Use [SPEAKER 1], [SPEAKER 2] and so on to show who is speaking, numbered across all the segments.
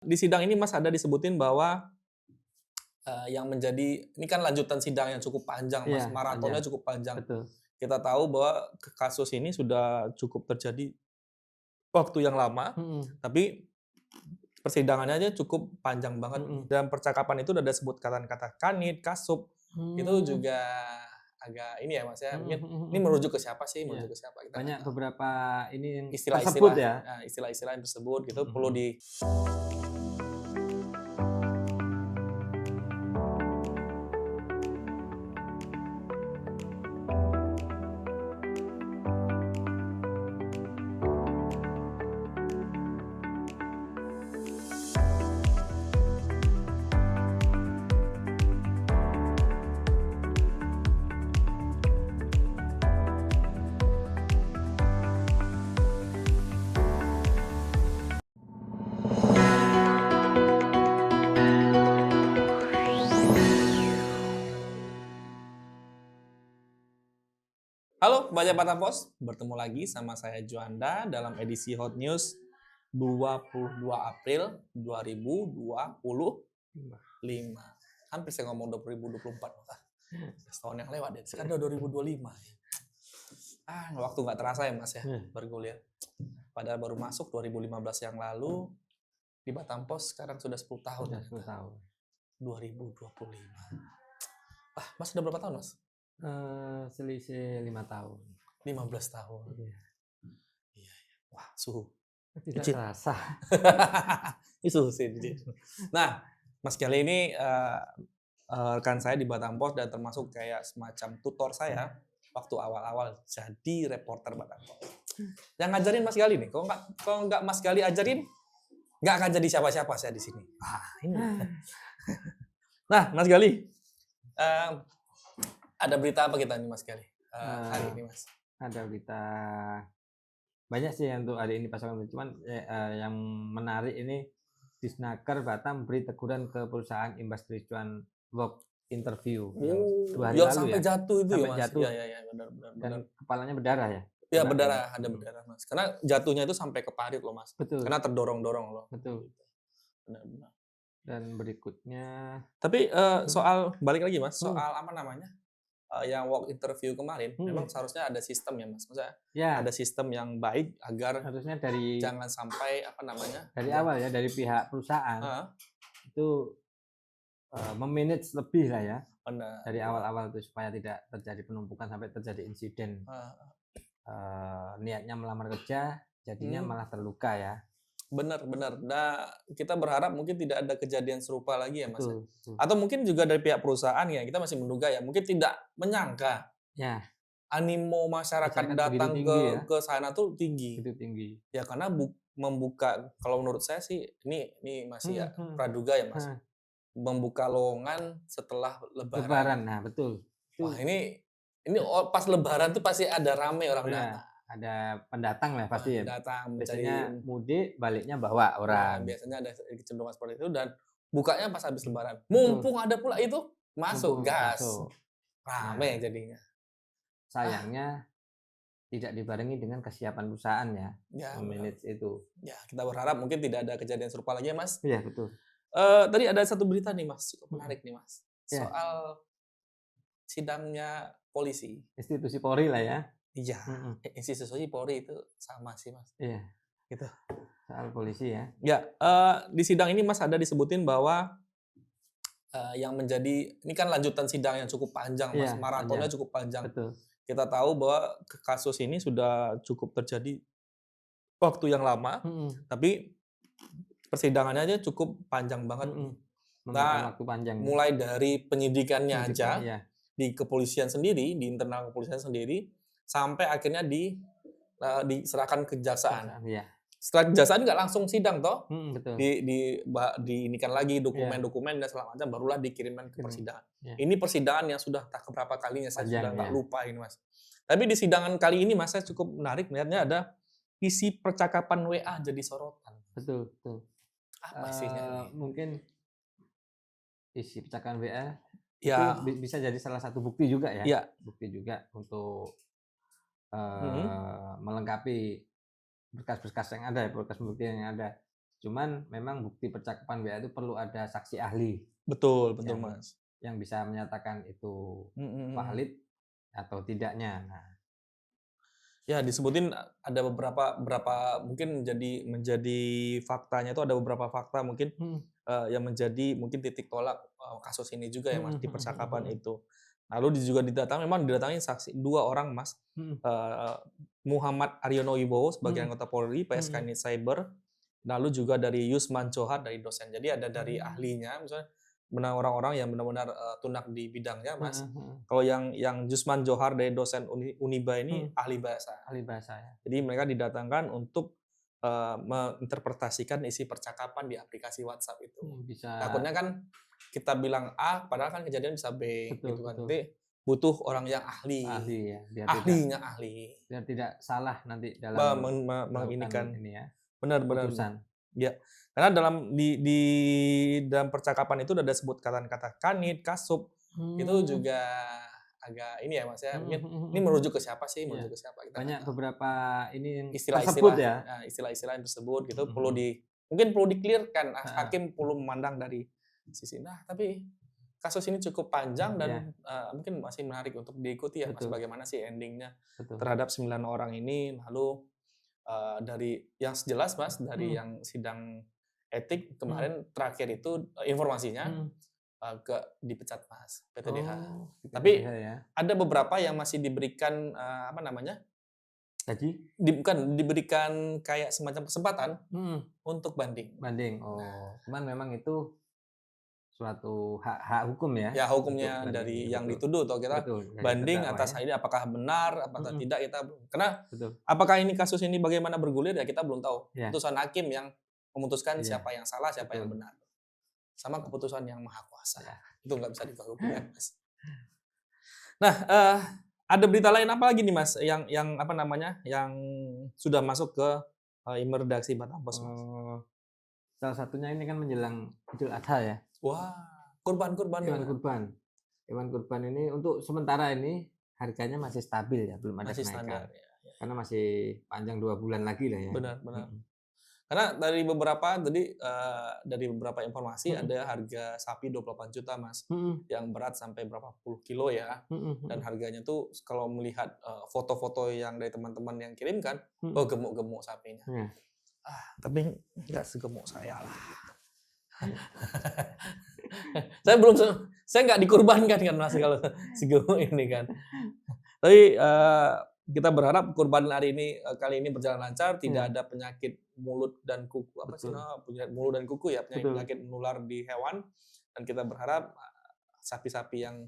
[SPEAKER 1] Di sidang ini Mas ada disebutin bahwa, yang menjadi ini kan lanjutan sidang yang cukup panjang
[SPEAKER 2] Iya,
[SPEAKER 1] Mas,
[SPEAKER 2] panjang,
[SPEAKER 1] maratonnya cukup panjang.
[SPEAKER 2] betul.
[SPEAKER 1] Kita tahu bahwa kasus ini sudah cukup terjadi waktu yang lama,
[SPEAKER 2] Mhm,
[SPEAKER 1] tapi persidangannya aja cukup panjang banget.
[SPEAKER 2] mhm.
[SPEAKER 1] Dalam percakapan itu udah disebut kata-kata kanit, kasup, itu
[SPEAKER 2] Mmm,
[SPEAKER 1] juga agak ini ya Mas ya,
[SPEAKER 2] mhm
[SPEAKER 1] mungkin
[SPEAKER 2] mhm
[SPEAKER 1] ini
[SPEAKER 2] mhm.
[SPEAKER 1] merujuk ke siapa sih,
[SPEAKER 2] Iya,
[SPEAKER 1] merujuk ke siapa, kita nggak
[SPEAKER 2] banyak
[SPEAKER 1] tahu.
[SPEAKER 2] beberapa ini yang tersebut
[SPEAKER 1] Istilah-istilah
[SPEAKER 2] ya?
[SPEAKER 1] istilah-istilah yang tersebut gitu
[SPEAKER 2] Mhm
[SPEAKER 1] perlu
[SPEAKER 2] mhm.
[SPEAKER 1] Halo, Baca Batam Pos, bertemu lagi sama saya Juanda dalam edisi Hot News 22 April 2025. Hampir saya ngomong 2024. Setahun yang lewat ya, sekarang udah 2025. Waktu nggak terasa ya Mas ya,
[SPEAKER 2] Iya,
[SPEAKER 1] bergulir. Padahal baru masuk 2015 yang lalu, di Batam Pos sekarang sudah 10 tahun
[SPEAKER 2] sudah 10
[SPEAKER 1] ternyata.
[SPEAKER 2] tahun.
[SPEAKER 1] 2025. Mas udah berapa tahun Mas?
[SPEAKER 2] Selisih 5 tahun.
[SPEAKER 1] 15 tahun.
[SPEAKER 2] Iya,
[SPEAKER 1] Iya, iya. Wah, suhu.
[SPEAKER 2] tidak
[SPEAKER 1] Dicit.
[SPEAKER 2] terasa.
[SPEAKER 1] Itu sih. Nah, Mas Kelly ini rekan saya di Batam Pos dan termasuk kayak semacam tutor saya waktu awal-awal jadi reporter Batam Pos. Yang ngajarin Mas Gali nih, kalau nggak Mas Gali ajarin, nggak akan jadi siapa-siapa saya di sini. Ini. Nah, Mas Gali, eh, ada berita apa kita nih Mas Gali hari
[SPEAKER 2] Eee,
[SPEAKER 1] ini Mas?
[SPEAKER 2] ada berita banyak sih yang untuk hari ini pasangan, cuman, yang menarik ini Disnaker Batam beri teguran ke perusahaan imbas kericuan work interview yang 2 hari
[SPEAKER 1] Yang
[SPEAKER 2] lalu
[SPEAKER 1] sampai
[SPEAKER 2] ya,
[SPEAKER 1] jatuh itu ya
[SPEAKER 2] sampai
[SPEAKER 1] Mas? Iya,
[SPEAKER 2] jatuh
[SPEAKER 1] iya, iya, benar, benar,
[SPEAKER 2] dan
[SPEAKER 1] benar.
[SPEAKER 2] kepalanya berdarah ya?
[SPEAKER 1] Iya
[SPEAKER 2] Kena ya?
[SPEAKER 1] berdarah, ada berdarah Mas. Karena jatuhnya itu sampai ke parit loh Mas.
[SPEAKER 2] Betul
[SPEAKER 1] Karena terdorong-dorong loh.
[SPEAKER 2] betul.
[SPEAKER 1] Benar, benar.
[SPEAKER 2] Dan berikutnya
[SPEAKER 1] Tapi
[SPEAKER 2] mhm
[SPEAKER 1] soal balik lagi Mas,
[SPEAKER 2] mhm
[SPEAKER 1] soal apa namanya, yang walk interview kemarin, memang
[SPEAKER 2] mhm.
[SPEAKER 1] seharusnya ada sistem ya Mas, maksudnya ada
[SPEAKER 2] Ya,
[SPEAKER 1] sistem yang baik agar
[SPEAKER 2] harusnya dari
[SPEAKER 1] jangan sampai apa namanya,
[SPEAKER 2] awal ya, dari pihak perusahaan
[SPEAKER 1] heeh,
[SPEAKER 2] itu, me-manage lebih lah ya,
[SPEAKER 1] benar,
[SPEAKER 2] dari
[SPEAKER 1] benar,
[SPEAKER 2] awal-awal itu supaya tidak terjadi penumpukan sampai terjadi insiden,
[SPEAKER 1] heeh,
[SPEAKER 2] niatnya melamar kerja jadinya
[SPEAKER 1] mhm,
[SPEAKER 2] malah terluka ya.
[SPEAKER 1] benar, benar. Nah, kita berharap mungkin tidak ada kejadian serupa lagi ya Mas ya.
[SPEAKER 2] Betul betul.
[SPEAKER 1] Atau mungkin juga dari pihak perusahaan ya, kita masih menduga ya, mungkin tidak menyangka
[SPEAKER 2] Ya,
[SPEAKER 1] animo masyarakat
[SPEAKER 2] masyarakat begitu
[SPEAKER 1] datang
[SPEAKER 2] tinggi ya,
[SPEAKER 1] ke sana tuh tinggi.
[SPEAKER 2] begitu tinggi.
[SPEAKER 1] Ya karena membuka kalau menurut saya sih ini masih ya
[SPEAKER 2] Mhm mhm.
[SPEAKER 1] praduga ya Mas,
[SPEAKER 2] Heeh,
[SPEAKER 1] membuka lowongan setelah lebaran.
[SPEAKER 2] lebaran, nah betul.
[SPEAKER 1] Wah
[SPEAKER 2] Itu
[SPEAKER 1] ini pas lebaran tuh pasti ada rame orang
[SPEAKER 2] ya,
[SPEAKER 1] datang.
[SPEAKER 2] ada pendatang lah
[SPEAKER 1] Wah
[SPEAKER 2] pasti ya.
[SPEAKER 1] datang mencari
[SPEAKER 2] Biasanya mudik baliknya bawa
[SPEAKER 1] ya
[SPEAKER 2] orang.
[SPEAKER 1] biasanya ada kecenderungan seperti itu dan bukanya pas habis lebaran.
[SPEAKER 2] Betul,
[SPEAKER 1] Mumpung ada pula itu, masuk
[SPEAKER 2] mumpung
[SPEAKER 1] gas,
[SPEAKER 2] masuk.
[SPEAKER 1] rame
[SPEAKER 2] Nah,
[SPEAKER 1] jadinya. Ah,
[SPEAKER 2] sayangnya tidak dibarengi dengan kesiapan perusahaan ya,
[SPEAKER 1] ya benar.
[SPEAKER 2] me-manage itu.
[SPEAKER 1] Ya kita berharap mungkin tidak ada kejadian serupa lagi ya Mas.
[SPEAKER 2] Iya betul,
[SPEAKER 1] Tadi ada satu berita nih Mas, cukup
[SPEAKER 2] mhm,
[SPEAKER 1] menarik nih Mas,
[SPEAKER 2] iya,
[SPEAKER 1] soal sidangnya polisi.
[SPEAKER 2] institusi Polri lah ya,
[SPEAKER 1] Iya,
[SPEAKER 2] mhm,
[SPEAKER 1] institusi Polri itu sama sih, Mas,
[SPEAKER 2] iya,
[SPEAKER 1] gitu.
[SPEAKER 2] soal polisi ya,
[SPEAKER 1] Ya, di sidang ini Mas ada disebutin bahwa, yang menjadi ini kan lanjutan sidang yang cukup panjang
[SPEAKER 2] iya
[SPEAKER 1] Mas,
[SPEAKER 2] panjang,
[SPEAKER 1] maratonnya cukup panjang.
[SPEAKER 2] betul,
[SPEAKER 1] Kita tahu bahwa kasus ini sudah cukup terjadi waktu yang lama,
[SPEAKER 2] mhm
[SPEAKER 1] tapi persidangannya aja cukup panjang banget.
[SPEAKER 2] mhm, memakan
[SPEAKER 1] Nah,
[SPEAKER 2] waktu panjang ya,
[SPEAKER 1] mulai dari penyidikannya
[SPEAKER 2] penyidikan
[SPEAKER 1] aja,
[SPEAKER 2] iya,
[SPEAKER 1] di kepolisian sendiri, di internal kepolisian sendiri, sampai akhirnya diserahkan ke kejaksaan.
[SPEAKER 2] kejaksaan iya,
[SPEAKER 1] Setelah kejaksaan nggak langsung sidang toh,
[SPEAKER 2] mhm, betul,
[SPEAKER 1] diinikan lagi
[SPEAKER 2] iya,
[SPEAKER 1] dokumen-dokumen dan segala macam, barulah dikirimkan ke
[SPEAKER 2] kirim,
[SPEAKER 1] persidangan.
[SPEAKER 2] iya,
[SPEAKER 1] Ini persidangan yang sudah tak keberapa kalinya, saya
[SPEAKER 2] panjang
[SPEAKER 1] sudah nggak
[SPEAKER 2] ya,
[SPEAKER 1] lupa ini, Mas. Tapi di sidangan kali ini, Mas, saya cukup menarik melihatnya ada isi percakapan WA jadi sorotan.
[SPEAKER 2] betul betul,
[SPEAKER 1] Apa isinya nih?
[SPEAKER 2] mungkin isi percakapan WA itu
[SPEAKER 1] Ya,
[SPEAKER 2] bisa jadi salah satu bukti juga ya,
[SPEAKER 1] ya,
[SPEAKER 2] bukti juga untuk,
[SPEAKER 1] mhm,
[SPEAKER 2] melengkapi berkas-berkas yang ada ya, berkas pembuktian yang ada. Cuman memang bukti percakapan WA itu perlu ada saksi ahli
[SPEAKER 1] Betul
[SPEAKER 2] yang
[SPEAKER 1] Mas.
[SPEAKER 2] yang bisa menyatakan itu
[SPEAKER 1] Mhm.
[SPEAKER 2] valid atau tidaknya. Nah,
[SPEAKER 1] Ya disebutin ada berapa mungkin menjadi faktanya itu ada beberapa fakta mungkin,
[SPEAKER 2] mhm,
[SPEAKER 1] yang menjadi mungkin titik tolak, kasus ini juga ya
[SPEAKER 2] mhm
[SPEAKER 1] Mas, di
[SPEAKER 2] mhm mhm
[SPEAKER 1] percakapan
[SPEAKER 2] mhm.
[SPEAKER 1] itu. Lalu juga memang didatangi saksi 2 orang Mas,
[SPEAKER 2] Mhm
[SPEAKER 1] eee, Muhammad Aryono Wibowo sebagai
[SPEAKER 2] mhm
[SPEAKER 1] anggota Polri,
[SPEAKER 2] mhm.
[SPEAKER 1] PSK Cyber, lalu juga dari Yusman Johar dari dosen. Jadi ada dari
[SPEAKER 2] Mmm,
[SPEAKER 1] ahlinya misalnya benar orang-orang yang benar-benar, tunak di bidangnya Mas.
[SPEAKER 2] heeh heeh.
[SPEAKER 1] Kalau yang Yusman Johar dari dosen Uniba ini
[SPEAKER 2] Mhm,
[SPEAKER 1] ahli bahasa.
[SPEAKER 2] ahli bahasa ya.
[SPEAKER 1] Jadi mereka didatangkan untuk, menginterpretasikan isi percakapan di aplikasi WhatsApp itu.
[SPEAKER 2] Bisa
[SPEAKER 1] Takutnya kan kita bilang A, padahal kan kejadian bisa B
[SPEAKER 2] betul
[SPEAKER 1] gitu kan.
[SPEAKER 2] betul,
[SPEAKER 1] Jadi butuh orang yang ahli,
[SPEAKER 2] ahli ya,
[SPEAKER 1] ahlinya ahli,
[SPEAKER 2] biar tidak salah nanti
[SPEAKER 1] me
[SPEAKER 2] dalam
[SPEAKER 1] men me
[SPEAKER 2] melakukan
[SPEAKER 1] menginikan
[SPEAKER 2] ini ya,
[SPEAKER 1] benar benar.
[SPEAKER 2] putusan.
[SPEAKER 1] Ya, karena di dalam percakapan itu ada sebut kata-kata kanit, kasup, itu
[SPEAKER 2] Mmm,
[SPEAKER 1] juga agak ini ya Mas ya,
[SPEAKER 2] mhm
[SPEAKER 1] mungkin
[SPEAKER 2] mhm
[SPEAKER 1] ini
[SPEAKER 2] mhm.
[SPEAKER 1] merujuk ke siapa sih,
[SPEAKER 2] Iya,
[SPEAKER 1] merujuk ke siapa, kita nggak
[SPEAKER 2] banyak
[SPEAKER 1] tahu.
[SPEAKER 2] beberapa ini yang tersebut
[SPEAKER 1] Istilah-istilah
[SPEAKER 2] ya.
[SPEAKER 1] istilah-istilah yang tersebut gitu
[SPEAKER 2] Mhm
[SPEAKER 1] perlu
[SPEAKER 2] mhm.
[SPEAKER 1] mungkin perlu di-clear-kan,
[SPEAKER 2] Heeh,
[SPEAKER 1] hakim perlu memandang dari sisi tapi kasus ini cukup panjang
[SPEAKER 2] iya,
[SPEAKER 1] dan, mungkin masih menarik untuk diikuti ya Mas,
[SPEAKER 2] betul
[SPEAKER 1] bagaimana sih ending-nya
[SPEAKER 2] betul.
[SPEAKER 1] terhadap 9 orang ini. Lalu, dari yang jelas Mas, dari
[SPEAKER 2] Mhm
[SPEAKER 1] yang sidang etik
[SPEAKER 2] mhm
[SPEAKER 1] kemarin terakhir itu, informasinya,
[SPEAKER 2] mhm.
[SPEAKER 1] dipecat Mas, PTDH.
[SPEAKER 2] Oh, di PTDH
[SPEAKER 1] Tapi
[SPEAKER 2] ya.
[SPEAKER 1] ada beberapa yang masih diberikan, apa namanya,
[SPEAKER 2] Gaji?
[SPEAKER 1] bukan, diberikan kayak semacam kesempatan
[SPEAKER 2] Mhm,
[SPEAKER 1] untuk banding.
[SPEAKER 2] banding.
[SPEAKER 1] Nah,
[SPEAKER 2] Oh, cuman memang itu suatu hak hak hukum ya,
[SPEAKER 1] ya
[SPEAKER 2] untuk
[SPEAKER 1] hukumnya
[SPEAKER 2] banding
[SPEAKER 1] dari
[SPEAKER 2] ya,
[SPEAKER 1] yang
[SPEAKER 2] betul.
[SPEAKER 1] dituduh atau kita
[SPEAKER 2] Betul, dari
[SPEAKER 1] banding
[SPEAKER 2] terdakwa
[SPEAKER 1] atas
[SPEAKER 2] ya.
[SPEAKER 1] hal ini apakah benar, apakah
[SPEAKER 2] Mhm,
[SPEAKER 1] tidak kita belum. Karena
[SPEAKER 2] betul.
[SPEAKER 1] apakah ini kasus ini bagaimana bergulir ya kita belum tahu.
[SPEAKER 2] Ya,
[SPEAKER 1] Putusan hakim yang memutuskan
[SPEAKER 2] iya,
[SPEAKER 1] siapa yang salah, siapa yang
[SPEAKER 2] betul.
[SPEAKER 1] benar. Sama keputusan yang maha kuasa.
[SPEAKER 2] Ya.
[SPEAKER 1] Itu nggak bisa diganggu gugat, Mas. Nah, ada berita lain apa lagi nih, Mas, yang apa namanya, yang sudah masuk ke, redaksi Batam Pos, Mas?
[SPEAKER 2] Oh, salah satunya ini kan menjelang Idul Adha ya,
[SPEAKER 1] Wah, kurban-kurban nih,
[SPEAKER 2] hewan
[SPEAKER 1] Mas.
[SPEAKER 2] kurban. Hewan kurban ini untuk sementara ini harganya masih stabil ya, belum ada
[SPEAKER 1] Masih standar
[SPEAKER 2] kenaikan.
[SPEAKER 1] ya.
[SPEAKER 2] Karena masih panjang 2 bulan lagi lah ya.
[SPEAKER 1] Benar benar.
[SPEAKER 2] Mhm.
[SPEAKER 1] Karena dari beberapa tadi, dari beberapa informasi
[SPEAKER 2] Mhm
[SPEAKER 1] ada harga sapi 28 juta Mas,
[SPEAKER 2] mhm
[SPEAKER 1] yang berat sampai berapa puluh kilo ya,
[SPEAKER 2] mhm
[SPEAKER 1] dan
[SPEAKER 2] mhm
[SPEAKER 1] harganya tuh kalau melihat, foto-foto yang dari teman-teman yang kirimkan,
[SPEAKER 2] mhm.
[SPEAKER 1] oh gemuk-gemuk sapinya.
[SPEAKER 2] Iya.
[SPEAKER 1] Tapi nggak segemuk saya lah. Saya belum saya nggak dikurbankan kan Mas kalau segemuk ini kan. Tapi, kita berharap kurban hari ini kali ini berjalan lancar, tidak
[SPEAKER 2] Iya,
[SPEAKER 1] ada penyakit mulut dan kuku, apa sih
[SPEAKER 2] betul
[SPEAKER 1] penyakit mulut dan kuku ya,
[SPEAKER 2] betul
[SPEAKER 1] penyakit-penyakit menular di hewan, dan kita berharap, sapi-sapi yang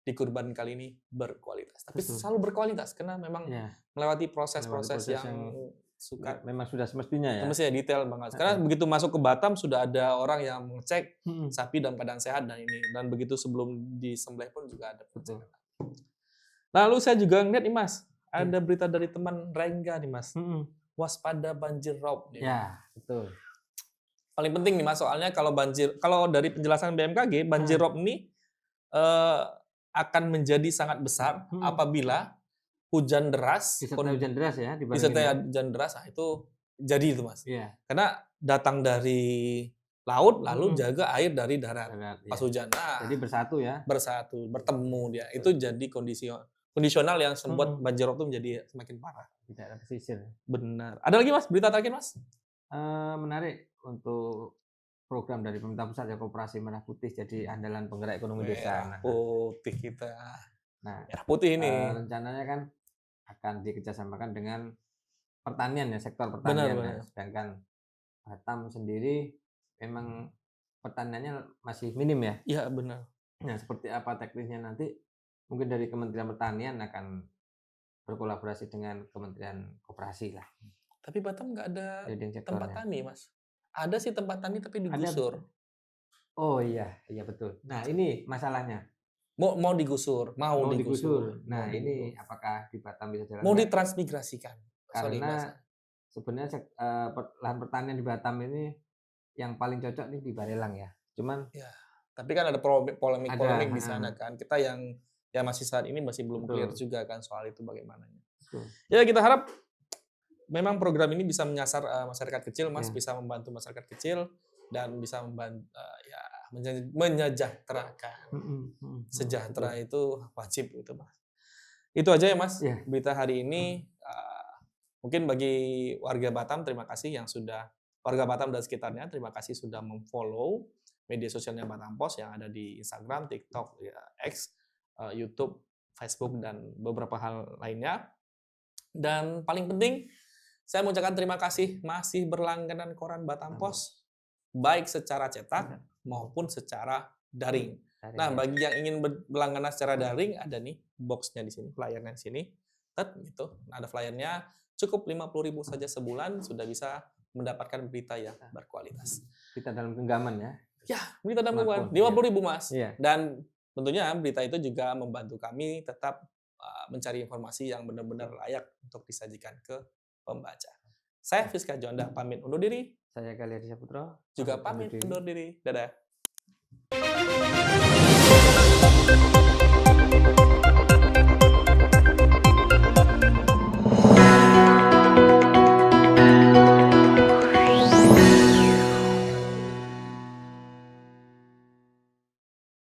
[SPEAKER 1] dikurban kali ini berkualitas. Tapi
[SPEAKER 2] betul.
[SPEAKER 1] selalu berkualitas karena memang
[SPEAKER 2] Iya,
[SPEAKER 1] melewati
[SPEAKER 2] melewati
[SPEAKER 1] proses-proses
[SPEAKER 2] proses
[SPEAKER 1] yang
[SPEAKER 2] yang
[SPEAKER 1] suka
[SPEAKER 2] memang sudah semestinya ya.
[SPEAKER 1] semestinya detail banget. Karena
[SPEAKER 2] Heeh.
[SPEAKER 1] begitu masuk ke Batam sudah ada orang yang mengecek
[SPEAKER 2] Mhm,
[SPEAKER 1] sapi dalam keadaan sehat dan begitu sebelum disembelih pun juga ada
[SPEAKER 2] betul.
[SPEAKER 1] pengecekan. Lalu saya juga ngeliat nih Mas,
[SPEAKER 2] Iya.
[SPEAKER 1] ada berita dari teman Rengga nih Mas,
[SPEAKER 2] Mhm.
[SPEAKER 1] waspada banjir rob dia bilang.
[SPEAKER 2] Ya, betul.
[SPEAKER 1] Paling penting nih Mas, soalnya kalau dari penjelasan BMKG, banjir
[SPEAKER 2] Heeh.
[SPEAKER 1] rob ini, eee, akan menjadi sangat besar
[SPEAKER 2] Mhm.
[SPEAKER 1] apabila hujan deras
[SPEAKER 2] Disertai hujan deras ya, dibarengin ya?
[SPEAKER 1] disertai hujan deras, nah itu jadi itu Mas.
[SPEAKER 2] Iya.
[SPEAKER 1] Karena datang dari laut, lalu
[SPEAKER 2] Mhm.
[SPEAKER 1] jaga air dari darat
[SPEAKER 2] Darat,
[SPEAKER 1] pas
[SPEAKER 2] iya.
[SPEAKER 1] hujan. Nah,
[SPEAKER 2] Jadi bersatu ya?
[SPEAKER 1] bersatu, bertemu dia. Itu
[SPEAKER 2] Betul.
[SPEAKER 1] jadi kondisional yang membuat
[SPEAKER 2] Mhm.
[SPEAKER 1] banjir rob itu menjadi semakin parah.
[SPEAKER 2] Tidak ada pesisir.
[SPEAKER 1] Benar. Ada lagi Mas, berita terakhir Mas?
[SPEAKER 2] Menarik untuk program dari pemerintah pusat ya, Koperasi Merah Putih jadi andalan penggerak ekonomi desa.
[SPEAKER 1] Merah
[SPEAKER 2] Nah
[SPEAKER 1] putih kita.
[SPEAKER 2] nah,
[SPEAKER 1] Merah putih ini.
[SPEAKER 2] rencananya kan akan dikerjasamakan dengan pertanian ya, sektor
[SPEAKER 1] Benar
[SPEAKER 2] pertanian. Nah,
[SPEAKER 1] benar.
[SPEAKER 2] sedangkan Batam sendiri memang pertaniannya masih minim ya.
[SPEAKER 1] Iya benar.
[SPEAKER 2] Nah, seperti apa teknisnya nanti, mungkin dari Kementerian Pertanian akan berkolaborasi dengan Kementerian Koperasi lah,
[SPEAKER 1] Tapi Batam nggak ada
[SPEAKER 2] leading
[SPEAKER 1] tempat
[SPEAKER 2] sektornya.
[SPEAKER 1] tani Mas. Ada sih tempat tani tapi
[SPEAKER 2] Ada
[SPEAKER 1] digusur.
[SPEAKER 2] oh iya, iya betul. Nah ini masalahnya,
[SPEAKER 1] Mau mau digusur, mau
[SPEAKER 2] mau
[SPEAKER 1] digusur,
[SPEAKER 2] digusur.
[SPEAKER 1] mau
[SPEAKER 2] Nah
[SPEAKER 1] digusur.
[SPEAKER 2] ini apakah di Batam bisa jalan?
[SPEAKER 1] Mau
[SPEAKER 2] Enggak,
[SPEAKER 1] ditransmigrasikan. Sorry
[SPEAKER 2] karena
[SPEAKER 1] bahasa.
[SPEAKER 2] sebenarnya lahan pertanian di Batam ini yang paling cocok nih di Barelang ya. Cuman
[SPEAKER 1] Ya, tapi kan ada
[SPEAKER 2] ada
[SPEAKER 1] polemik-polemik di
[SPEAKER 2] heeh,
[SPEAKER 1] sana kan. Kita yang ya masih saat ini masih belum clear
[SPEAKER 2] betul
[SPEAKER 1] juga kan soal itu bagaimananya.
[SPEAKER 2] betul.
[SPEAKER 1] Ya kita harap memang program ini bisa menyasar masyarakat kecil, Mas,
[SPEAKER 2] Iya.
[SPEAKER 1] bisa membantu masyarakat kecil dan bisa ya menyejahterakan. Sejahtera
[SPEAKER 2] Betul.
[SPEAKER 1] itu wajib itu, Mas. Itu aja ya, Mas,
[SPEAKER 2] Iya.
[SPEAKER 1] berita hari ini. Mungkin bagi warga Batam, terima kasih yang sudah warga Batam dan sekitarnya, terima kasih sudah memfollow media sosialnya Batam Pos yang ada di Instagram, TikTok, ya, X, YouTube, Facebook, dan beberapa hal lainnya. Dan paling penting, saya mengucapkan terima kasih masih berlangganan koran Batam Pos, baik secara cetak maupun secara daring. Nah, bagi yang ingin berlangganan secara daring, ada nih box-nya di sini, flyernya di sini. Gitu. Nah, ada flyernya, cukup 50.000 saja sebulan sudah bisa mendapatkan berita yang berkualitas.
[SPEAKER 2] Berita dalam genggaman ya.
[SPEAKER 1] Ya, berita dalam genggaman.
[SPEAKER 2] Smartphone,
[SPEAKER 1] 50.000, Mas.
[SPEAKER 2] Iya.
[SPEAKER 1] Dan tentunya berita itu juga membantu kami tetap mencari informasi yang benar-benar layak untuk disajikan ke pembaca. Saya Fiska Juanda pamit undur diri.
[SPEAKER 2] Saya Galia Saputro.
[SPEAKER 1] Juga pamit undur diri. Dadah.